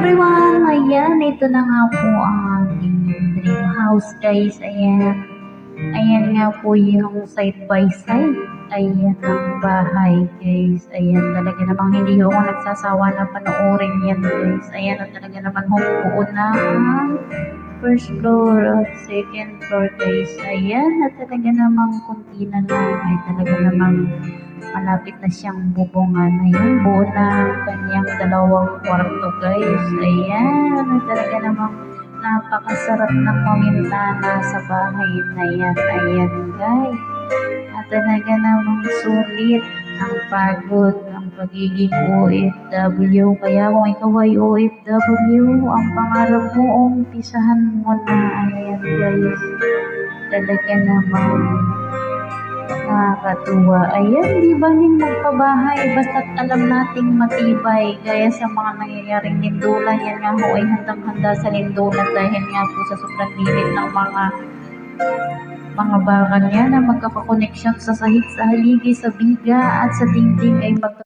everyone! Ayan, ito na nga po ang aking dream house guys. Ayan. Ayan nga po yung side by side. Ayan ang bahay guys. Ayan, talaga namang hindi ako nagsasawa na panoorin yan guys. Ayan, at talaga naman buo na ang first floor at second floor guys. Ayan, at talaga namang kunti na lang ay talaga namang malapit na siyang bubungan. Ayan, buo na ang kanyang dalawang kwarto guys. Ayan, at talaga namang napakasarap ng pamintana sa bahay na yan. Ayan guys. At talaga namang sulit ang pagod ng pagiging OFW. Kaya kung ikaw ay OFW, ang pangarap mo, umpisahan mo na. Ayan guys. Talaga namang nakakatuwa. Ayan, di ba ning magpabahay, basta't alam nating matibay, gaya sa mga nangyayaring lindulan. Yan nga ho ay handang-handa sa lindulan dahil nga po sa sobrang limit ng mga bakal niya na magkakakoneksyon sa sahig, sa haligi, sa biga at sa dingding ay